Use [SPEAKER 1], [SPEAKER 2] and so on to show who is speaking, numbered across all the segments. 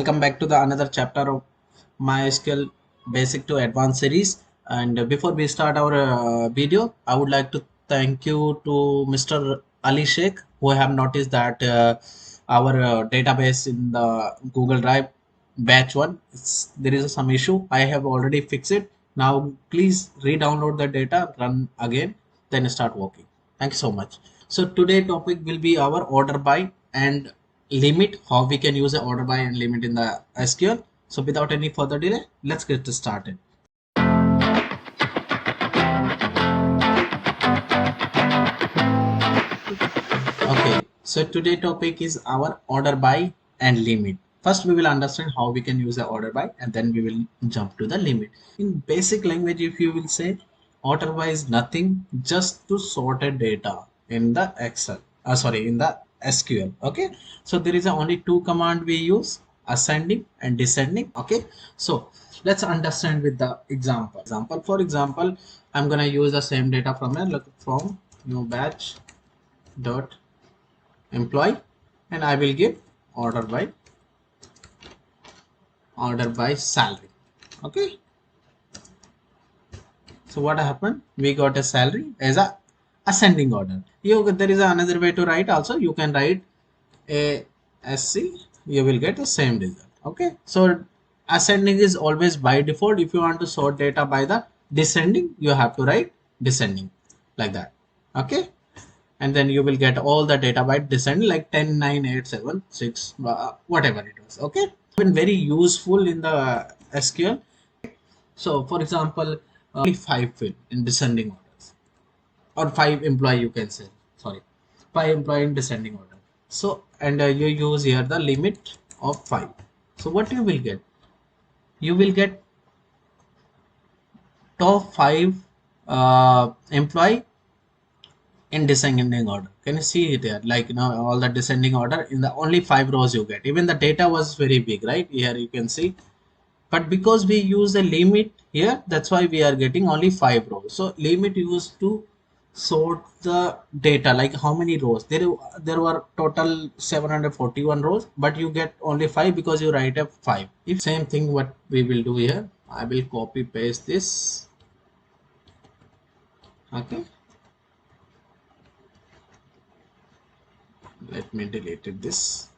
[SPEAKER 1] Welcome back to the another chapter of MySQL Basic to Advanced series. And before we start our video, I would like to thank you to Mr. Ali Sheikh, who have noticed that our database in the Google Drive batch one, there is some issue. I have already fixed it. Now please re-download the data, run again, then start working. Thank you so much. So today topic will be our order by and limit, how we can use the order by and limit in the SQL. So without any further delay, let's get started. Okay, so today topic is our order by and limit. First we will understand how we can use the order by and then we will jump to the limit. In basic language, if you will say, order by is nothing, just to sort a data in the in the SQL. Okay, so there is only two command we use, ascending and descending. Okay, so let's understand with the example. For example, I'm gonna use the same data from here, look, from new batch dot employee, and I will give order by salary. Okay, so what happened, we got a salary as a ascending order. There is another way to write also. You can write a SC, you will get the same result. Okay, so ascending is always by default. If you want to sort data by the descending, you have to write descending like that. Okay, and then you will get all the data by descending, like 10 9 8 7 6, whatever it was. Okay, been very useful in the SQL. So for example, only 5 field in descending orders, or 5 employee, you can say, sorry, 5 employee in descending order. So and you use here the limit of 5. So what you will get, you will get top 5 employee in descending order. Can you see it there? Like, all the descending order in the only 5 rows you get. Even the data was very big, right? Here you can see, but because we use a limit here, that's why we are getting only 5 rows. So limit used to sort the data, like how many rows there were total 741 rows, but you get only 5 because you write up 5. If same thing, what we will do here, I will copy paste this. Okay, let me delete it this.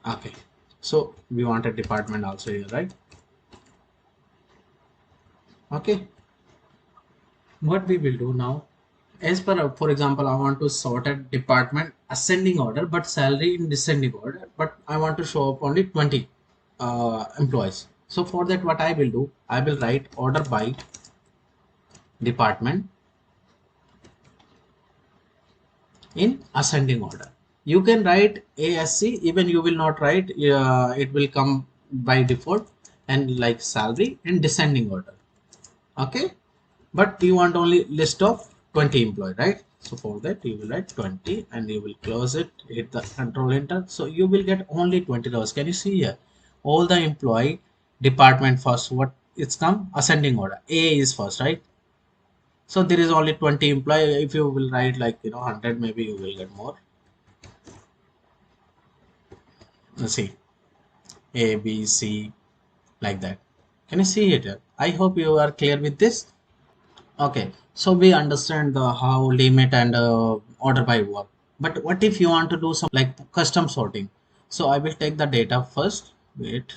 [SPEAKER 1] Okay, so we want a department also here, right? Okay, what we will do now, as per for example, I want to sort a department ascending order but salary in descending order, but I want to show up only 20 employees. So for that, what I will do, I will write order by department in ascending order. You can write ASC, even you will not write, it will come by default, and like salary in descending order. Okay, but you want only list of 20 employee, right? So for that, you will write 20 and you will close it, hit the control enter. So you will get only 20 rows. Can you see here, all the employee department first, what it's come ascending order, A is first, right? So there is only 20 employee. If you will write like 100, maybe you will get more. Let's see, A B C, like that. Can you see it here? I hope you are clear with this. Okay, so we understand the how limit and order by work. But what if you want to do some like custom sorting? So I will take the data first. Wait.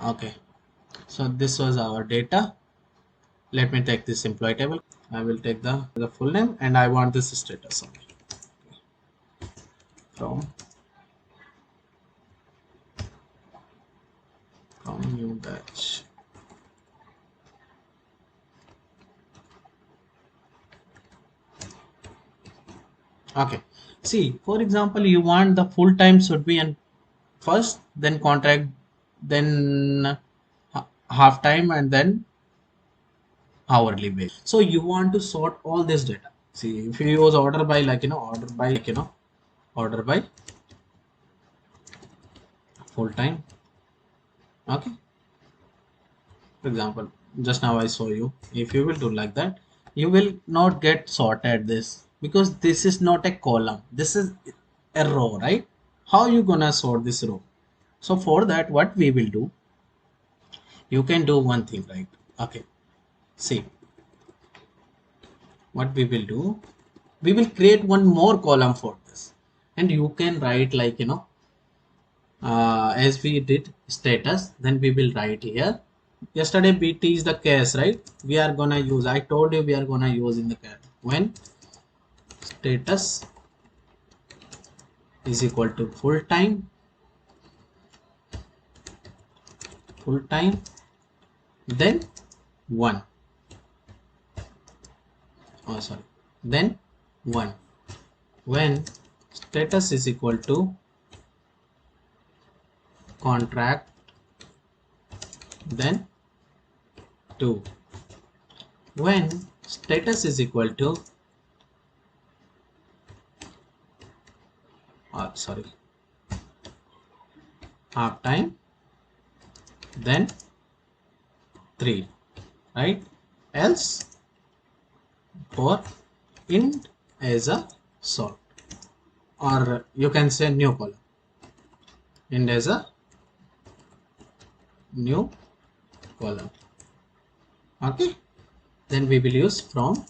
[SPEAKER 1] Okay. So this was our data. Let me take this employee table. I will take the full name and I want this status only. From new batch. Okay. See, for example, you want the full time should be in first, then contract, then half time, and then hourly base. So you want to sort all this data. See, if you use order by, order by full time. Okay, for example, just now I show you, if you will do like that, you will not get sorted this, because this is not a column, this is a row, right? how you gonna sort this row? So for that, what we will do, you can do one thing, right? Okay, see what we will do, we will create one more column for this, and you can write like, as we did status, then we will write here. Yesterday we teach the case, right? We are gonna use, I told you we are gonna use in the case when status is equal to full time, then 1, oh sorry, then 1, when status is equal to contract, then 2, when status is equal to sorry, half time, then 3, right? Else for int as a sort, or you can say new column, int as a new column. Okay, then we will use from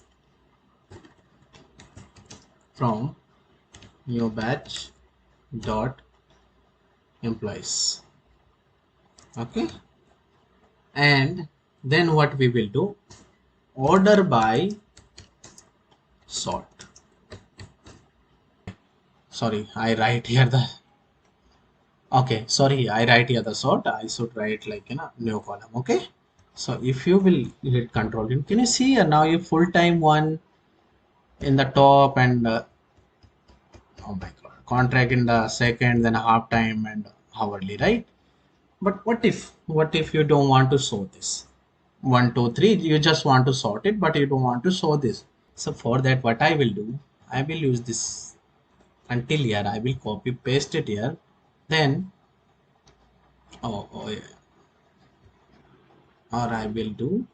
[SPEAKER 1] new batch dot employees. Okay, and then what we will do, order by sort. Sorry, I write here the, okay, sorry, I write here the sort, I should write like new column. Okay, so if you will hit control, can you see now a full-time one in the top, and oh my god, contract in the second, then half time and hourly, right? But what if you don't want to show this 1 2 3, you just want to sort it, but you don't want to show this. So for that, what I will do, I will use this until here, I will copy paste it here, then oh yeah, or I will do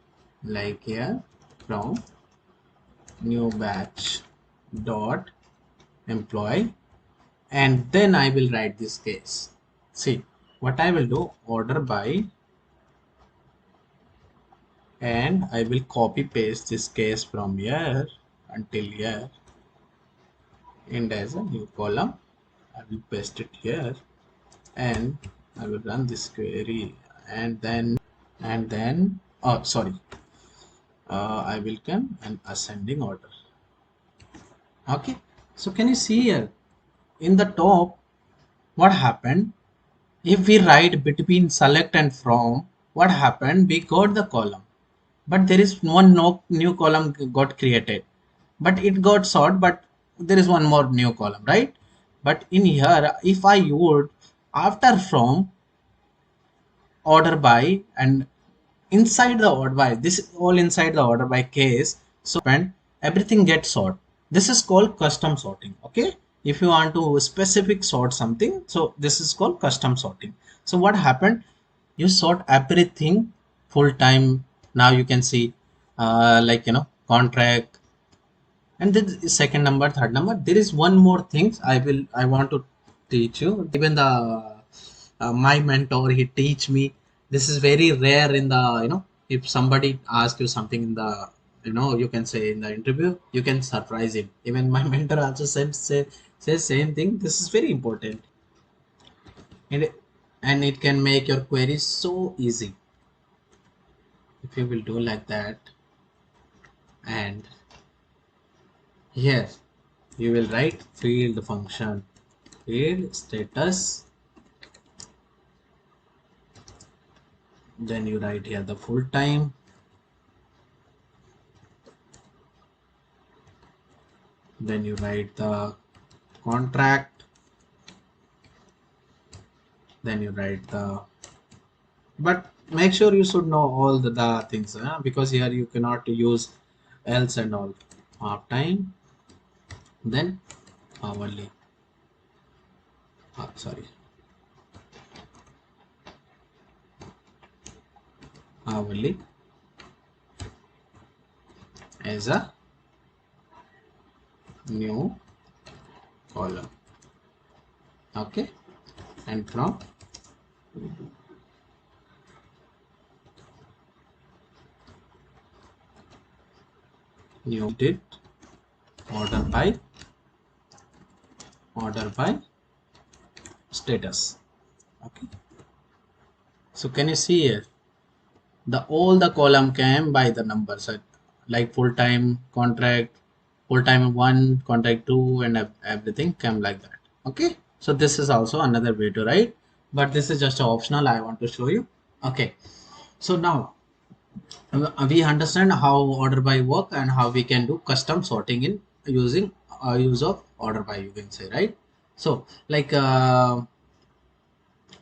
[SPEAKER 1] like here, from new batch dot employee, and then I will write this case. See what I will do, order by, and I will copy paste this case from here until here, and as a new column I will paste it here, and I will run this query, and then oh sorry, I will come an ascending order. Okay, so can you see here in the top what happened? If we write between select and from, what happened, we got the column, but there is one no new column got created, but it got sort, but there is one more new column, right? But in here, if I would, after from, order by, and inside the order by, this is all inside the order by case, so when everything gets sort, this is called custom sorting. Okay, if you want to specific sort something, so this is called custom sorting. So what happened, you sort everything full time. Now you can see like contract, and then second number, third number. There is one more thing I want to teach you. Even the my mentor, he teach me, this is very rare in the, if somebody asks you something in the, you can say in the interview, you can surprise him. Even my mentor also say same thing. This is very important, and it can make your query so easy if you will do like that. And here you will write field function, field status, then you write here the full time, then you write the contract, then you write the, but make sure you should know all the things, because here you cannot use else and all. Half time, then hourly, sorry, hourly as a new column. Okay, and from you did order by status. Okay, so can you see here the all the column came by the numbers like full-time contract, full-time 1, contract 2, and everything came like that. Okay, so this is also another way to write, but this is just optional, I want to show you. Okay, so now we understand how order by work and how we can do custom sorting in using use of order by, you can say, right? So like now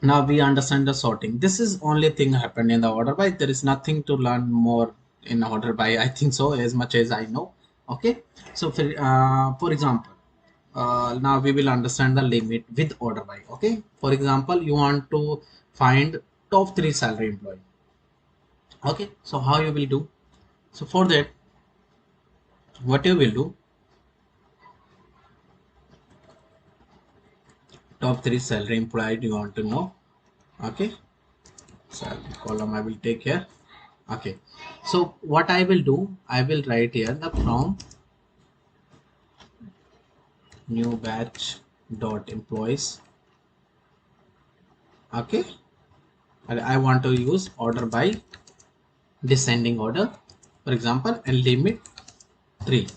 [SPEAKER 1] we understand the sorting. This is only thing happened in the order by. There is nothing to learn more in order by, I think so, as much as I know. Okay, so for example, now we will understand the limit with order by. Okay, for example, you want to find top 3 salary employee. Okay, so how you will do? So for that, what you will do, top 3 salary employee you want to know. Okay, salary column I will take here. Okay, so what I will do, I will write here the from new batch dot employees. Okay, and I want to use order by descending order, for example, and limit 3.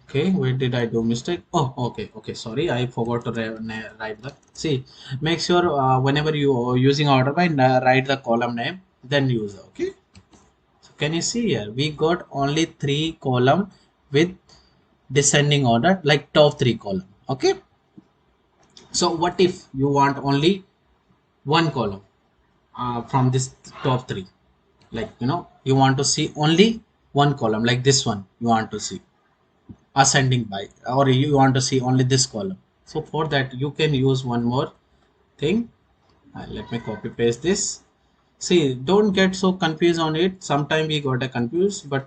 [SPEAKER 1] Okay, where did I do mistake? Oh, okay, sorry, I forgot to write the, see, make sure whenever you are using order by, write the column name, then use. Okay, so can you see here we got only 3 column with descending order, like top 3 column. Okay, so what if you want only one column from this top 3, like you want to see only one column, like this one you want to see ascending by, or you want to see only this column. So for that you can use one more thing. Let me copy paste this. See, don't get so confused on it, sometime we got a confused, but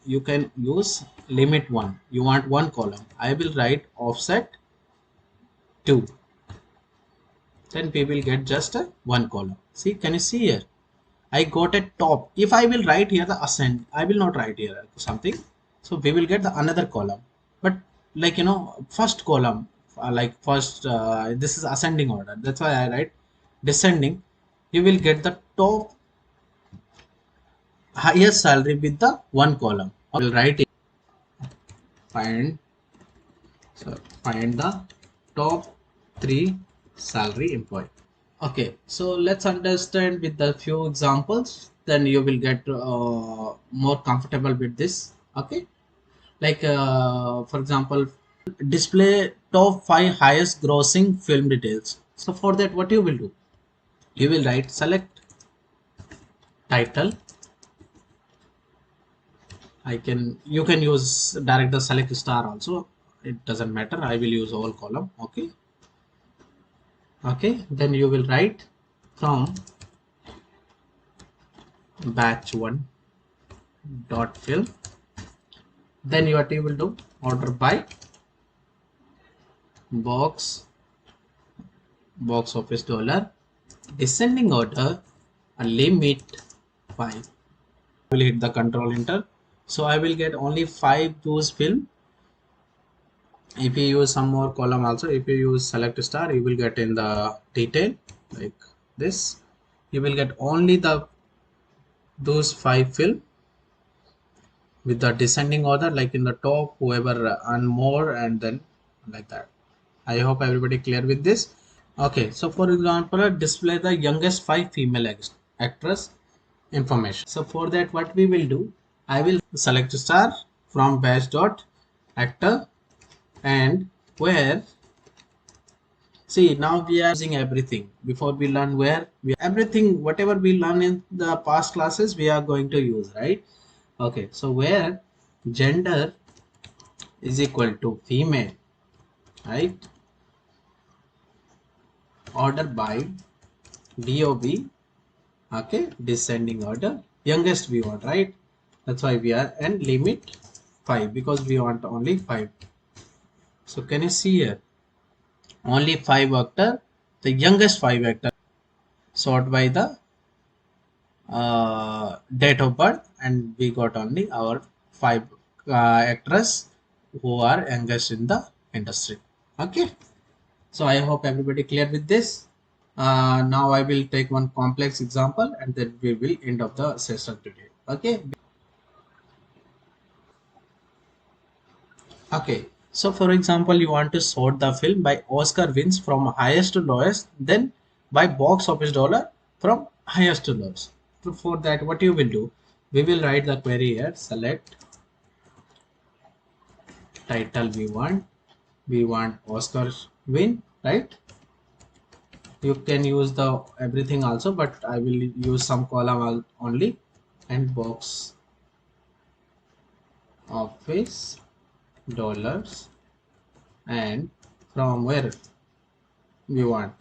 [SPEAKER 1] you can use limit 1. You want one column, I will write offset 2, then we will get just a one column. See, can you see here I got a top. If I will write here the ascend, I will not write here something, so we will get the another column. But like first column, like first this is ascending order, that's why I write descending. You will get the top highest salary with the one column. I will write it, find, so find the top 3 salary employee. Okay, so let's understand with the few examples, then you will get more comfortable with this. Okay, like for example, display top 5 highest grossing film details. So for that, what you will do? You will write select title. You can use direct the select star also. It doesn't matter. I will use all column. Okay. Okay. Then you will write from batch 1 dot fill. Then what you will do, order by box office dollar, descending order, a limit 5. I will hit the control enter, so I will get only 5 those film. If you use some more column also, if you use select star, you will get in the detail like this. You will get only the those 5 film with the descending order, like in the top whoever earn more, and then like that. I hope everybody clear with this. Okay, so for example, display the youngest 5 female actress information. So for that, what we will do, I will select star from batch dot actor, and where, see, now we are using everything. Before we learn where we everything, whatever we learn in the past classes, we are going to use, right? Okay, so where gender is equal to female, right? Order by DOB, okay, descending order, youngest we want, right? That's why we are, and limit 5, because we want only 5. So can you see here? Only 5 vector, the youngest 5 vector sort by the date of birth, and we got only our 5 actors who are youngest in the industry. Okay. So I hope everybody clear with this. Now I will take one complex example and then we will end of the session today. Okay. Okay. So for example, you want to sort the film by Oscar wins from highest to lowest, then by box office dollar from highest to lowest. So for that, what you will do? We will write the query here. Select title we want. We want Oscar win, right? You can use the everything also, but I will use some column only, and box office dollars, and from where we want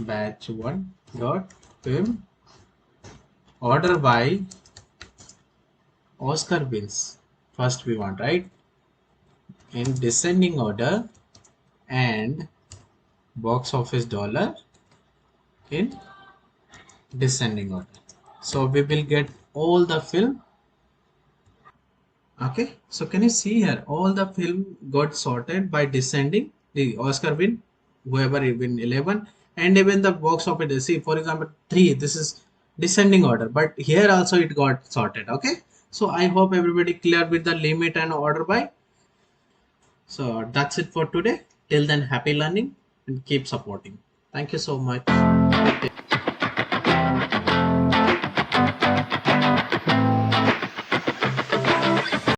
[SPEAKER 1] batch 1 dot film order by Oscar wins. First we want, right, in descending order, and box office dollar in descending order. So we will get all the film. Okay, so can you see here all the film got sorted by descending, the Oscar win, whoever win 11, and even the box office. See, for example, 3, this is descending order, but here also it got sorted. Okay, so I hope everybody clear with the limit and order by. So that's it for today. Till then, happy learning and keep supporting. Thank you so much.